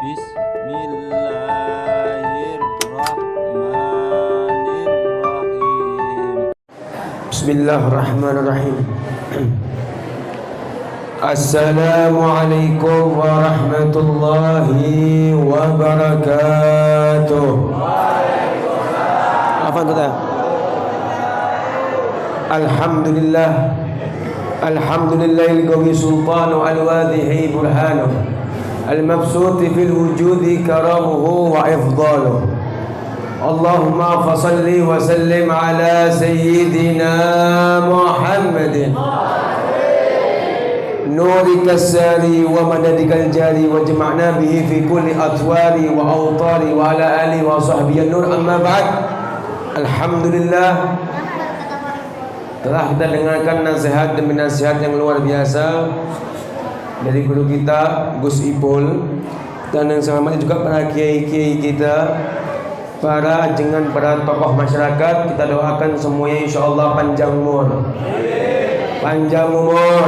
Bismillahirrahmanirrahim. Bismillahirrahmanirrahim. Assalamualaikum warahmatullahi wabarakatuh. Apa itu? Alhamdulillah. Alhamdulillahil qawi sultanu al-wadhihi burhanu al-mabsuti fil wujudi karamuhu wa ifdaluh. Allahumma fasalli wa sallim ala sayyidina Muhammadin nurika sari wa madadikal jari wa jama'na bihi fi kulli atwari wa awtari wa ala alihi wa sahbihi nur. Amma ba'd. Alhamdulillah, telah kita dengarkan nasihat demi nasihat yang luar biasa dari guru kita Gus Ipul, dan yang sama juga para kiai-kiai kita, para ajengan, para tokoh masyarakat. Kita doakan semuanya insyaallah panjang umur,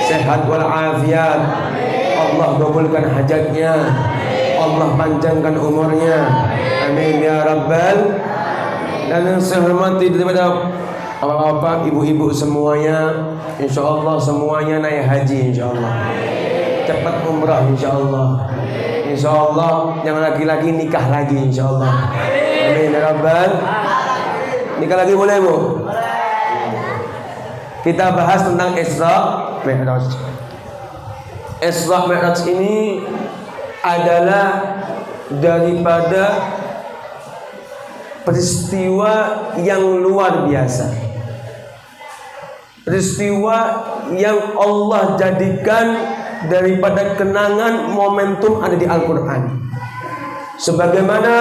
sehat walafiat. Allah kabulkan hajatnya, Allah panjangkan umurnya, amin ya rabbal. Dan yang saya hormati daripada bapak-bapak, ibu-ibu semuanya, insyaallah semuanya naik haji insyaallah, cepat umrah insyaallah. Insyaallah yang laki-laki nikah lagi insyaallah. Amin ya rabbal. Nikah lagi boleh, Bu? Kita bahas tentang Isra Mi'raj. Isra Mi'raj ini adalah daripada peristiwa yang luar biasa, peristiwa yang Allah jadikan daripada kenangan momentum ada di Al-Quran. Sebagaimana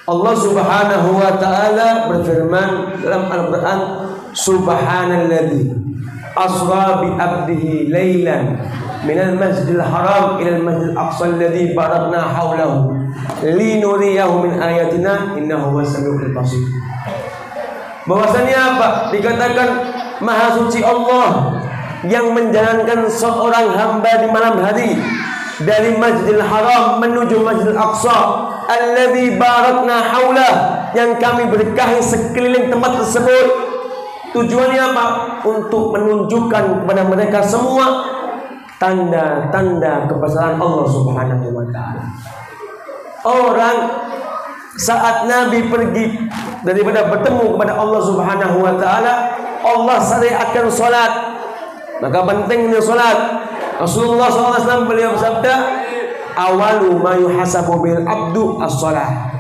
Allah subhanahu wa ta'ala berfirman dalam Al-Quran, Subhanalladzi asra bi abdihi laylan minal masjidil haram ilal masjidil aqsa alladzi barakna hawlahu linuriyahu min ayatina innahu was-sami'ul basir. Bahwasanya apa? Dikatakan maha suci Allah yang menjalankan seorang hamba di malam hari dari Masjidil Haram menuju Masjidil Aqsa alladzi barakna haula, yang kami berkahi sekeliling tempat tersebut. Tujuannya apa? Untuk menunjukkan kepada mereka semua tanda-tanda kebesaran Allah Subhanahu wa taala. Orang saat Nabi pergi daripada bertemu kepada Allah Subhanahu wa taala, Allah syariatkan salat. Maka pentingnya salat. Rasulullah SAW beliau bersabda, awalu ma yuhasabu bil abdu as-salah.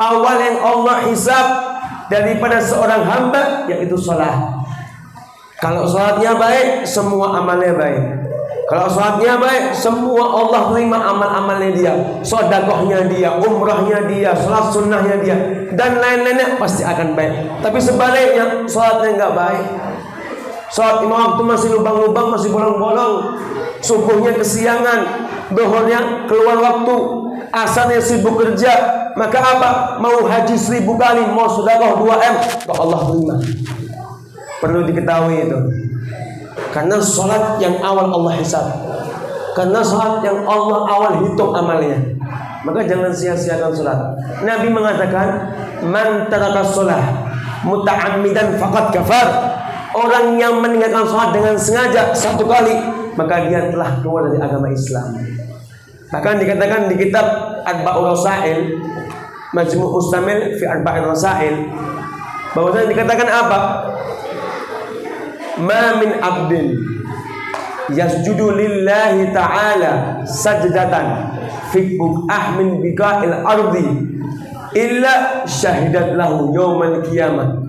Awal yang Allah hisab daripada seorang hamba yaitu salat. Kalau salatnya baik, semua amalnya baik. Kalau salatnya baik, semua Allah terima amal-amalnya dia, sedekahnya dia, umrahnya dia, salat sunnahnya dia, dan lain-lainnya pasti akan baik. Tapi sebaliknya, salatnya enggak baik, salat lima waktu masih lubang-lubang, masih bolong-bolong, subuhnya kesiangan, zuhurnya keluar waktu, asarnya sibuk kerja, maka apa? Mau haji 1000 kali, mau sedekah 2M, kok Allah terima. Perlu diketahui itu. Karena salat yang awal Allah hisab, karena salat yang Allah awal hitung amalnya, maka jangan sia-siakan salat. Nabi mengatakan, man taraka shalah muta'ammidan faqad kafar. Orang yang meninggalkan salat dengan sengaja satu kali, maka dia telah keluar dari agama Islam. Bahkan dikatakan di kitab Arba'ur Rasail, Majmu' Mustamil fi Arba'ir Rasail, bahwasanya dikatakan apa? Ma min abdin yasjudu lillahi ta'ala sajdatan fi buq'ah min biqa'il ardi illa syahidat lahu yawmal qiyamah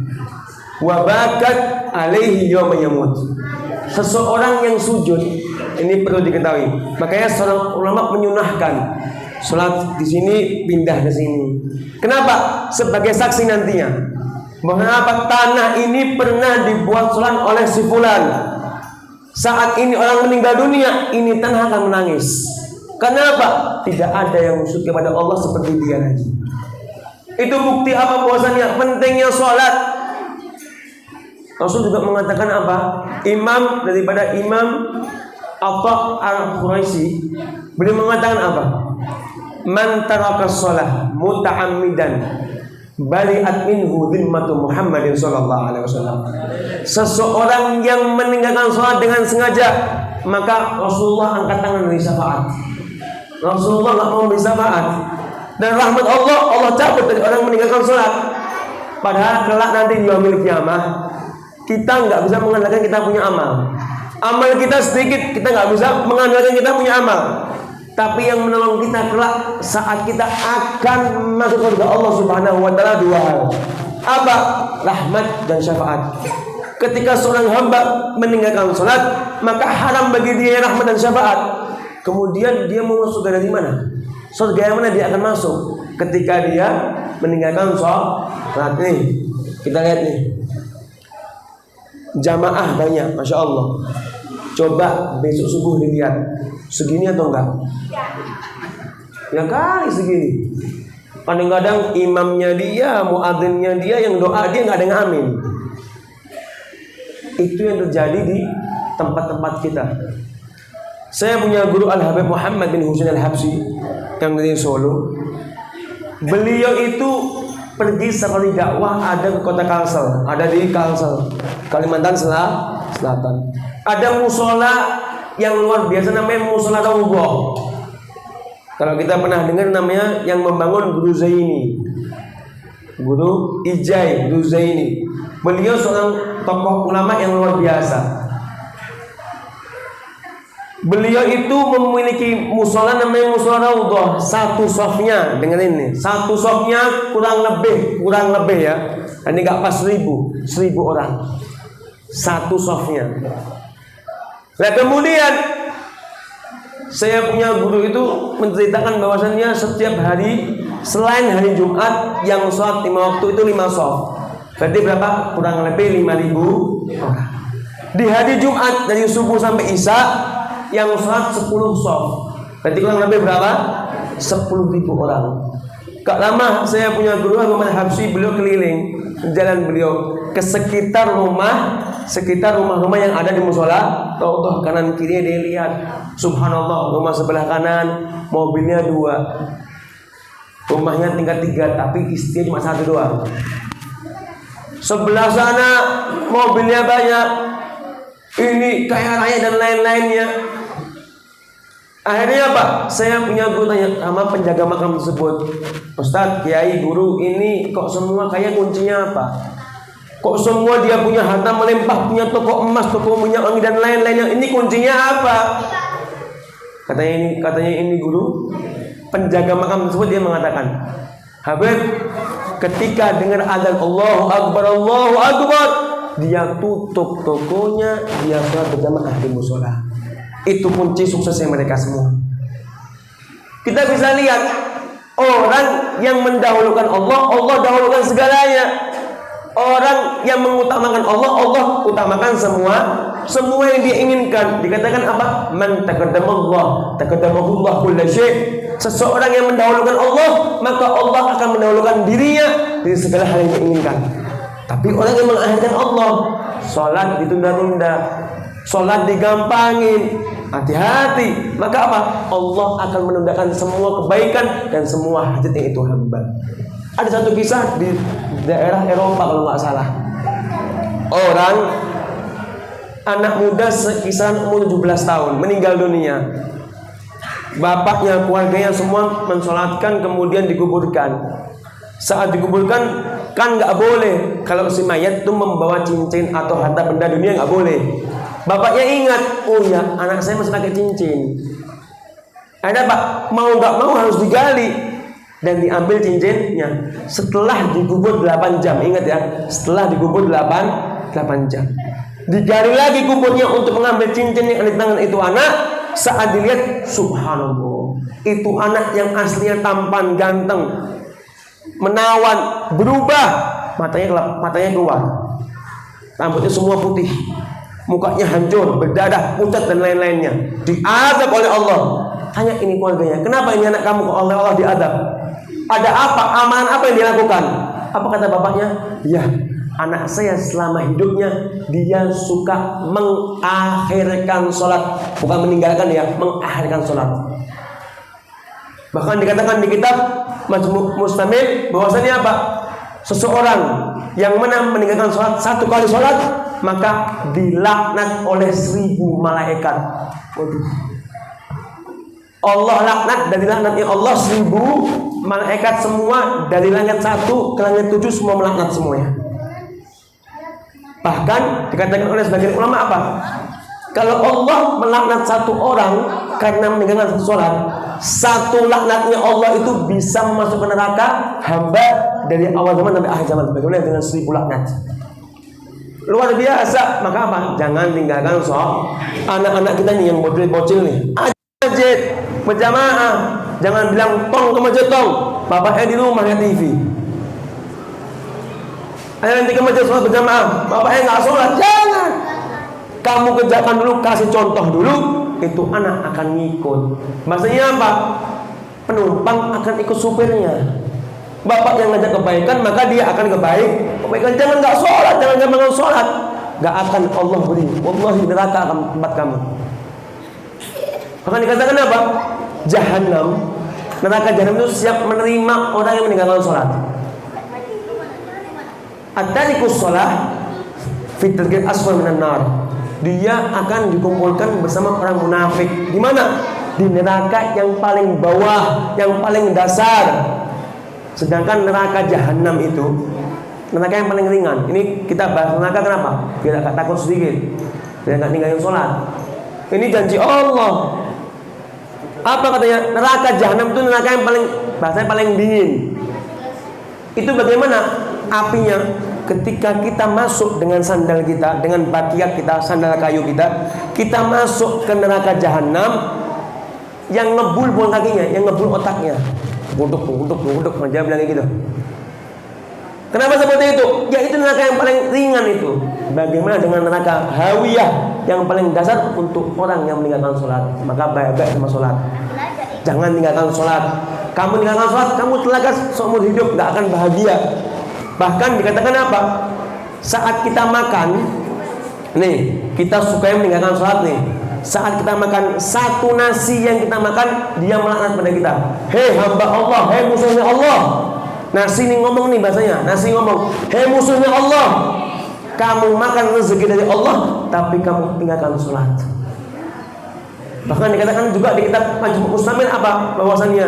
wa bakat alaihi yawma yamut. Seseorang yang sujud, ini perlu diketahui. Makanya seorang ulama menyunahkan salat di sini pindah ke sini. Kenapa? Sebagai saksi nantinya. Mengapa tanah ini pernah dibuat salat oleh si fulan. Saat ini orang meninggal dunia, ini tanah akan menangis. Kenapa? Tidak ada yang musyrik kepada Allah seperti dia lagi. Itu bukti apa? Bahwasanya pentingnya salat. Rasul juga mengatakan apa? Imam daripada Imam Atha al-Quraisy, beliau mengatakan apa? man taraka shalah muta'ammidan bari'at minhu dhimmatu Muhammadin sallallahu alaihi wasallam. Seseorang yang meninggalkan salat dengan sengaja, maka Rasulullah angkat tangan dari syafaat. Rasulullah enggak mau beri syafaat. Dan rahmat Allah cabut dari orang meninggalkan salat. Padahal kelak nanti di yaumil qiyamah kita enggak bisa mengandalkan kita punya amal. Amal kita sedikit, kita enggak bisa mengandalkan kita punya amal. Tapi yang menolong kita kelak saat kita akan masuk surga Allah Subhanahu wa taala dua hal. Apa? Rahmat dan syafaat. Ketika seorang hamba meninggalkan salat, maka haram bagi dia rahmat dan syafaat. Kemudian dia mau masuk surga dari mana? Surga yang mana dia akan masuk? Ketika dia meninggalkan salat. Nih, kita lihat nih. Jamaah banyak, Masya Allah. Coba besok subuh dilihat segini atau enggak? Ya kali segini. Kadang-kadang imamnya dia, muadzinnya dia yang doa dia enggak ada yang amin. Itu yang terjadi di tempat-tempat kita. Saya punya guru Al-Habib Muhammad bin Husain Al-Habsyi yang dari Solo. Beliau itu pergi sekali dakwah ada ke kota Kalsel, ada di Kalsel, Kalimantan Selatan. Ada musola yang luar biasa namanya musola Raudhah. Kalau kita pernah dengar namanya yang membangun Guru Zaini, Guru Ijai Guru Zaini. Beliau seorang tokoh ulama yang luar biasa. Beliau itu memiliki musola namanya musola Raudhah. Satu sofnya, dengerin nih, satu sofnya kurang lebih ya. Ini nggak pas 1000 orang. Satu sofnya. Nah kemudian saya punya guru itu menceritakan bahwasannya setiap hari selain hari Jumat yang sholat 5 waktu itu 5 sof. Berarti berapa? Kurang lebih 5.000 orang. Di hari Jumat dari subuh sampai Isya yang sholat 10 sof. Berarti kurang lebih berapa? 10.000 orang. Gak lama saya punya guru Muhammad Habsyi, beliau keliling jalan beliau ke sekitar rumah-rumah yang ada di musola Raudhah. Kanan kiri dia lihat, subhanallah, rumah sebelah kanan mobilnya 2, rumahnya tingkat 3, tapi istrinya cuma 1 doang. Sebelah sana mobilnya banyak, ini kaya raya dan lain-lainnya. Akhirnya apa? Saya punya guru tanya sama penjaga makam tersebut, Ustadz, Kiai, Guru, ini kok semua kaya, kuncinya apa? Kok semua dia punya harta melimpah, punya toko emas, toko minyak wangi dan lain-lainnya, ini kuncinya apa? Katanya ini Guru. Penjaga makam tersebut dia mengatakan, Habib, ketika dengar azan Allahu Akbar, dia tutup tokonya, dia sholat berjamaah di musola. Itu kunci suksesnya mereka semua. Kita bisa lihat orang yang mendahulukan Allah dahulukan segalanya. Orang yang mengutamakan Allah utamakan semua yang dia inginkan. Dikatakan apa? Man taqaddamullah taqaddamahullah kullu syai'. Seseorang yang mendahulukan Allah, maka Allah akan mendahulukan dirinya dari segala hal yang diinginkan. Tapi orang yang mengakhirkan Allah, sholat ditunda-tunda, sholat digampangin, hati-hati, maka apa? Allah akan menundakkan semua kebaikan dan semua hajatnya itu hamba. Ada satu kisah di daerah Eropa kalau nggak salah. Orang anak muda sekisaran umur 17 tahun meninggal dunia. Bapaknya, keluarganya semua mensolatkan, kemudian dikuburkan. Saat dikuburkan kan nggak boleh kalau si mayat itu membawa cincin atau harta benda dunia, nggak boleh. Bapaknya ingat, oh ya, anak saya masih pakai cincin. Ada Pak, mau nggak mau harus digali dan diambil cincinnya. Setelah dikubur 8 jam, ingat ya, setelah dikubur 8 jam, digali lagi kuburnya untuk mengambil cincin yang ada di tangan itu anak. Saat dilihat, subhanallah, itu anak yang aslinya tampan, ganteng, menawan, berubah, matanya keluar, rambutnya semua putih, mukanya hancur, berdarah, pucat dan lain-lainnya, diadab oleh Allah. Tanya ini keluarganya, kenapa ini anak kamu kok oleh Allah diadab? Ada apa? Amalan apa yang dilakukan? Apa kata bapaknya? Ya, anak saya selama hidupnya dia suka mengakhirkan sholat, bukan meninggalkan ya, mengakhirkan sholat. Bahkan dikatakan di kitab Majmu' Mustamil bahwasanya apa? Seseorang yang mana meninggalkan sholat satu kali sholat maka dilaknat oleh 1000 malaikat. Waduh. Allah laknat dan dilaknatnya Allah 1000 malaikat semua dari langit 1 ke langit 7 semua melaknat semuanya. Bahkan dikatakan oleh sebagian ulama apa? Kalau Allah melaknat satu orang karena meninggalkan sholat, satu laknatnya Allah itu bisa memasukkan neraka hamba dari awal zaman sampai akhir zaman. Bagaimana dengan 1000 laknat? Luar biasa. Maka apa? Jangan tinggalkan sholat. Anak-anak kita nih yang bocil-bocil nih, masjid berjamaah. Jangan bilang tong ke masjid tong. Bapaknya di rumah lihat TV. Ayo nanti ke masjid sholat berjamaah. Bapaknya nggak sholat. Jangan. Kamu kerjakan dulu, kasih contoh dulu, itu anak akan ngikut. Maksudnya apa? Penumpang akan ikut supirnya. Bapak yang ngajak kebaikan, maka dia akan kebaikan. Jangan nggak sholat, jangan sholat. Nggak akan Allah beri. Wallahi neraka akan tempat kamu. Akan dikatakan apa? Jahannam. Neraka Jahannam itu siap menerima orang yang meninggalkan sholat. At-tarikus sholat fitril asfal minan nar. Dia akan dikumpulkan bersama orang munafik. Di mana? Di neraka yang paling bawah, yang paling dasar. Sedangkan neraka Jahannam itu neraka yang paling ringan. Ini kita bahas neraka kenapa? Biar agak takut sedikit, biar nggak ninggalin sholat. Ini janji Allah. Apa katanya? Neraka Jahannam itu neraka yang paling, bahasanya paling dingin. Itu bagaimana apinya? Ketika kita masuk dengan sandal kita, dengan bakiak kita, sandal kayu kita masuk ke neraka Jahannam, yang ngebul bukan kakinya, yang ngebul otaknya. Buduk, dia bilang gitu. Kenapa seperti itu? Ya itu neraka yang paling ringan itu. Bagaimana dengan neraka Hawiyah yang paling dasar untuk orang yang meninggalkan sholat? Maka baik-baik sama sholat. Jangan tinggalkan sholat. Kamu tinggalkan sholat, kamu telagas seumur hidup, gak akan bahagia. Bahkan dikatakan apa? Saat kita makan, nih kita suka meninggalkan sholat nih. Saat kita makan satu nasi yang kita makan, dia melaknat pada kita. Hei hamba Allah, hei musuhnya Allah. Nasi ini ngomong nih bahasanya, nasi ngomong, hei musuhnya Allah. Kamu makan rezeki dari Allah, tapi kamu tinggalkan sholat. Bahkan dikatakan juga di kitab Majmu' Mustamil apa? Bahwasannya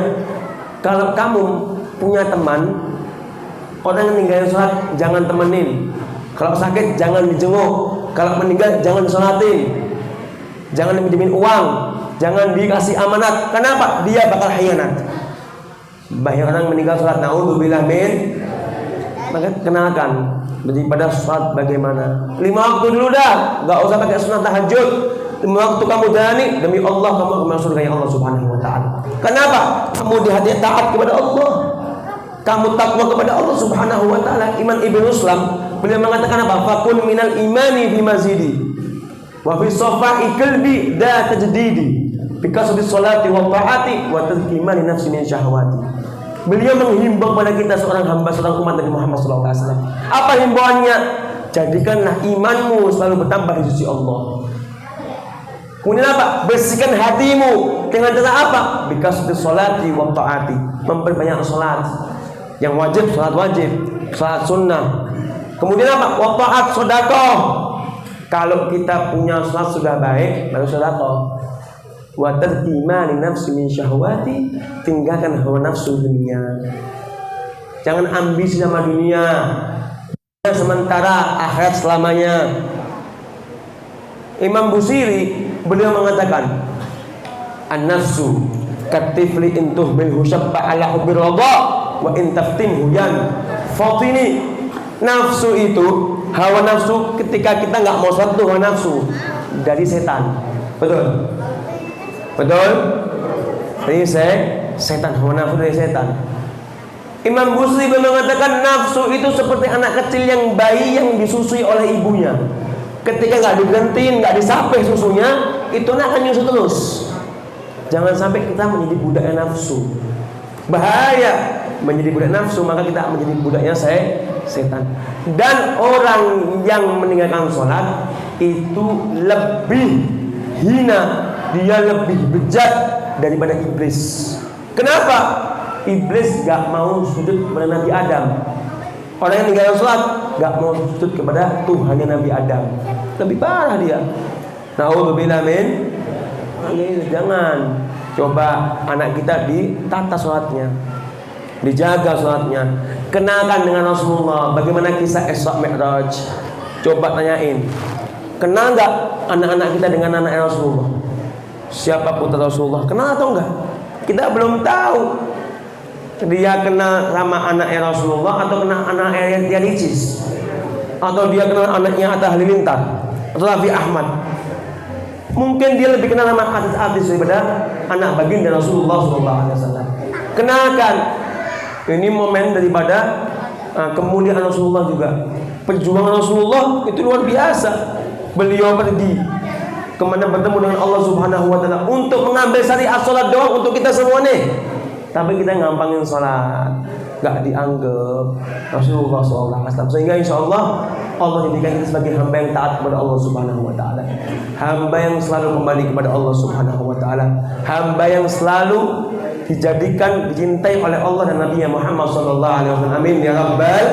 kalau kamu punya teman orang yang ninggalin sholat, jangan temenin. Kalau sakit, jangan dijenguk. Kalau meninggal, jangan sholatin. Jangan dipinjemin uang. Jangan dikasih amanat. Kenapa? Dia bakal khianat. Banyak orang meninggal sholat. Na'udzubillah min. Maka kenalkan daripada sholat bagaimana. 5 waktu dulu dah. Gak usah pakai sunat tahajud. 5 waktu kamu jalani, demi Allah kamu akan masuk surga Allah Subhanahu wa ta'ala. Kenapa? Kamu di hati taat kepada Allah. Kamu takwa kepada Allah Subhanahu wa ta'ala. Imam Ibnu Islam beliau mengatakan apa? Fakun minal imani fi mazidi wa fi safa'i qalbi da tajdidi bikasbi sholati wa ta'ati wa tazkimani nafsi min syahwati. Beliau menghimbau kepada kita seorang hamba, seorang umat Nabi Muhammad sallallahu alaihi wasallam. Apa himbauannya? Jadikanlah imanmu selalu bertambah di sisi Allah. Kemudian apa? Bersihkan hatimu dengan cara apa? Bikasbi sholati wa ta'ati. Memperbanyak salat. Yang wajib, salat wajib, salat sunnah. Kemudian apa? Wa ta'at sedekah. Kalau kita punya salat sudah baik, baru sedekah. Wa tarkimani nafsi min syahwati, tinggalkan hawa nafsu dunia. Jangan ambisi sama dunia. Sementara akhirat selamanya. Imam Busiri beliau mengatakan, an-nafsu katifli intuh bil husabba ala hubbi radha wa in taftimhu yan fatini. Nafsu itu, hawa nafsu, ketika kita nggak mau sholat itu hawa nafsu dari setan. Betul? Betul? Dari setan, hawa nafsu dari setan. Imam Busiri mengatakan nafsu itu seperti anak kecil yang bayi yang disusui oleh ibunya. Ketika nggak diberhentiin, nggak disapai susunya, itu akan nyusu terus. Jangan sampai kita menjadi budaknya nafsu. Bahaya menjadi budak nafsu, maka kita menjadi budaknya setan. Dan orang yang meninggalkan sholat itu lebih hina, dia lebih bejat daripada iblis. Kenapa? Iblis gak mau sujud kepada Nabi Adam. Orang yang meninggalkan sholat gak mau sujud kepada Tuhannya Nabi Adam. Lebih parah dia. Na'udzubillah min. Jangan. Coba anak kita ditata sholatnya, dijaga sholatnya. Kenalkan dengan Rasulullah. Bagaimana kisah Isra Mi'raj? Coba tanyain. Kenal gak anak-anak kita dengan anak Rasulullah? Siapa putra Rasulullah? Kenal atau enggak? Kita belum tahu. Dia kenal sama anaknya Rasulullah atau kenal anaknya Tia Ricis, atau dia kenal anaknya Atta Halilintar atau Raffi Ahmad. Mungkin dia lebih kenal sama artis-artis daripada anak baginda Rasulullah SAW. Kenalkan. Ini momen daripada kemuliaan Rasulullah juga. Perjuangan Rasulullah itu luar biasa. Beliau pergi kemana bertemu dengan Allah Subhanahu Wa Taala untuk mengambil syariat sholat doang untuk kita semua nih. Tapi kita ngampangin sholat, gak dianggap Rasulullah SAW. Sehingga insya Allah jadikan kita sebagai hamba yang taat kepada Allah Subhanahu Wa Taala, hamba yang selalu kembali kepada Allah Subhanahu Wa Taala, hamba yang selalu dijadikan, dicintai oleh Allah dan Nabi Muhammad SAW. Amin ya Rabbal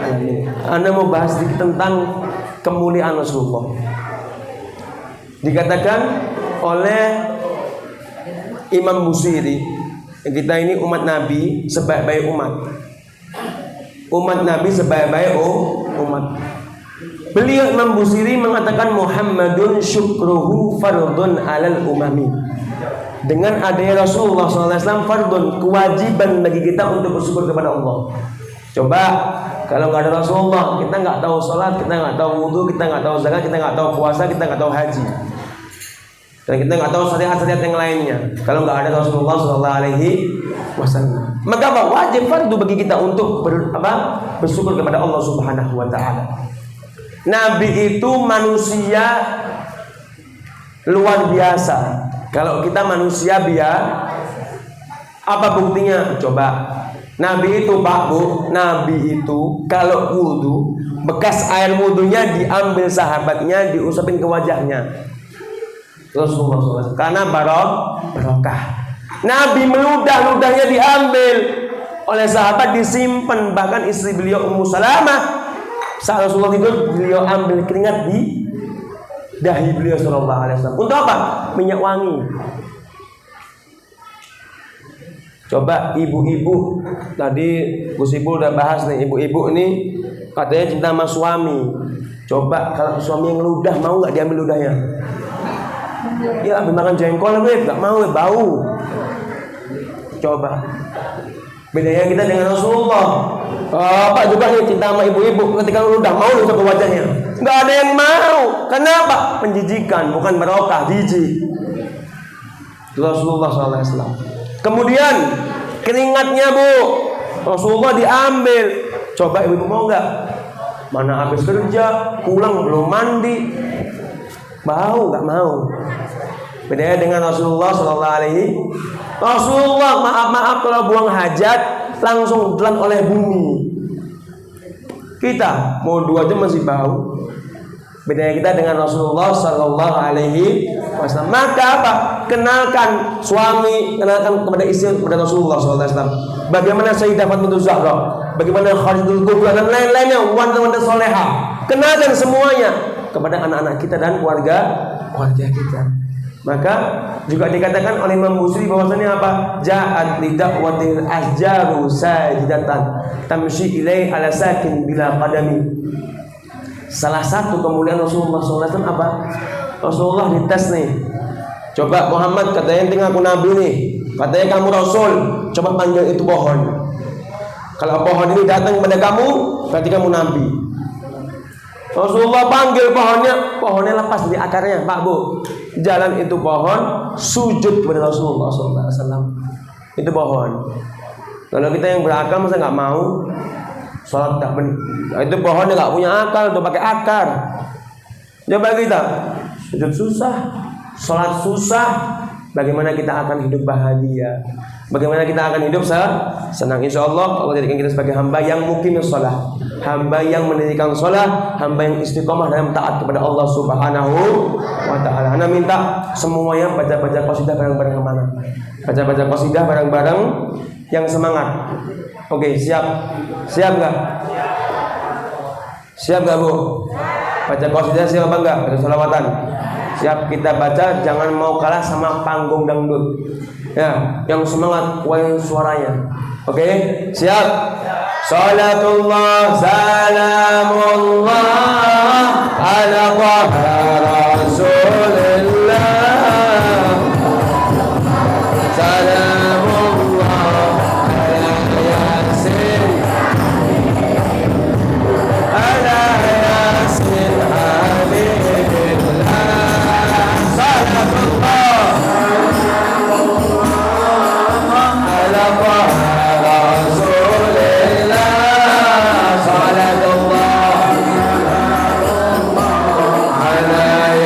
Alamin. Anda mau bahas sedikit tentang kemuliaan Rasulullah. Dikatakan oleh Imam Busiri, kita ini umat Nabi sebaik-baik umat. Umat Nabi sebaik-baik umat. Beliau Imam Busiri mengatakan Muhammadun syukruhu fardun alal umami. Dengan adanya Rasulullah SAW fardun, kewajiban bagi kita untuk bersyukur kepada Allah. Coba kalau nggak ada Rasulullah, kita nggak tahu sholat, kita nggak tahu wudhu, kita nggak tahu zakat, kita nggak tahu puasa, kita nggak tahu haji. Dan kita nggak tahu syariat-syariat yang lainnya. Kalau nggak ada Rasulullah SAW, maka apa? Wajib fardu bagi kita untuk bersyukur kepada Allah Subhanahu Wa Taala. Nabi itu manusia luar biasa. Kalau kita manusia biasa, apa buktinya? Coba. Nabi itu Pak Bu, Nabi itu kalau wudu, bekas air wudunya diambil sahabatnya, diusapin ke wajahnya. Rasulullah SAW. Karena barokah. Nabi meludah-ludahnya diambil oleh sahabat, disimpan. Bahkan istri beliau Ummu Salamah, saat Rasulullah tidur, beliau ambil keringat di dahi beliau SAW. Untuk apa? Minyak wangi. Coba ibu-ibu, tadi Gus Ibu udah bahas nih, ibu-ibu ini katanya cinta sama suami. Coba kalau suami yang ngeludah, mau nggak diambil ludahnya? Ya, habis makan jengkol nggak mau, bau. Coba bedanya kita dengan Rasulullah. Pak juga nih cinta sama ibu-ibu, ketika udah mau lu ke wajahnya, nggak ada yang mau. Kenapa? Menjijikan, bukan barokah, jijik. Rasulullah SAW. Kemudian keringatnya Bu, Rasulullah diambil. Coba ibu-ibu mau nggak? Mana habis kerja, pulang belum mandi, bau, nggak mau. Bedanya dengan Rasulullah SAW. Rasulullah maaf kalau buang hajat langsung telan oleh bumi. Kita mau 2 jam masih bau. Bedanya kita dengan Rasulullah SAW. Maka apa? Kenalkan suami, kenalkan kepada istri, kepada Rasulullah SAW. Bagaimana Sayyidah Fatimah Zahra, bagaimana Khadijatul Kubra dan lain-lainnya, wanita-wanita soleha. Kenalkan semuanya kepada anak-anak kita dan keluarga kita. Maka juga dikatakan oleh Imam Busiri bahwasanya apa? Ja'at lidakwatil ahjaru sajidatan tamshi ilai ala sakin bila qadami. Salah satu kemuliaan Rasulullah SAW apa? Rasulullah dites nih. Coba Muhammad, katanya tinggal aku nabi nih, katanya kamu Rasul, coba panggil itu pohon. Kalau pohon ini datang kepada kamu, berarti kamu nabi. Rasulullah panggil pohonnya lepas dari akarnya, Pak Bu. Jalan itu pohon, sujud kepada Rasulullah SAW. Itu pohon. Kalau kita yang berakal masa nggak mau sholat tak benar. Itu pohonnya nggak punya akal, udah pakai akar. Coba kita sujud susah, sholat susah. Bagaimana kita akan hidup bahagia? Bagaimana kita akan hidup senang. Insya Allah Allah jadikan kita sebagai hamba yang muqimus shalah, hamba yang mendirikan shalah, hamba yang istiqomah dalam taat kepada Allah Subhanahu wa taala. Ana minta semuanya baca-baca qasidah bareng-bareng kemana? Baca-baca qasidah bareng-bareng yang semangat. Oke, siap? Siap enggak? Siap enggak, Bu? Baca qasidah siap apa enggak? Baca sholawatan. Siap, kita baca, jangan mau kalah sama panggung dangdut. Ya, yang semangat kuatin suaranya. Oke, siap? Salatullah salamullah ala Rasulillah. Salamullah ala Yasin, ala Yasin Habibillah. Salatullah ala Rasulillah. Salatullah ala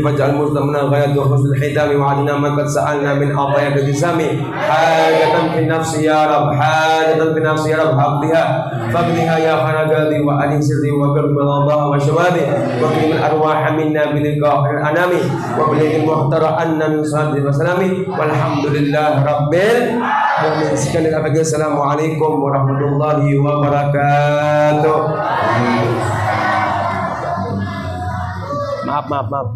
faj'al mustamna ghayat wa husnul hitami wa adina man qad sa'alna min atayaka jisami hajatan fi nafsi ya rab hajatan fi nafsi ya rab habdiha faqdiha ya khanagadi wa alih sirri wa qurbi Allah wa syawabi wa qimil arwaha minna biliqa'il anami wa bilil muhtara anna min salati wa salami walhamdulillah rabbil alamin. Sekali lagi assalamualaikum warahmatullahi wabarakatuh. Maaf.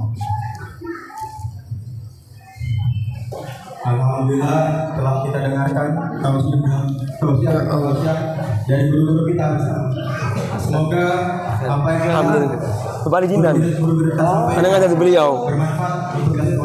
Alhamdulillah telah kita dengarkan tausiah dari guru-guru kita. Semoga apa yang Alhamdulillah. Kembali jindan. guru-guru kita sampaikan Ada beliau. bermanfaat untuk kita semua.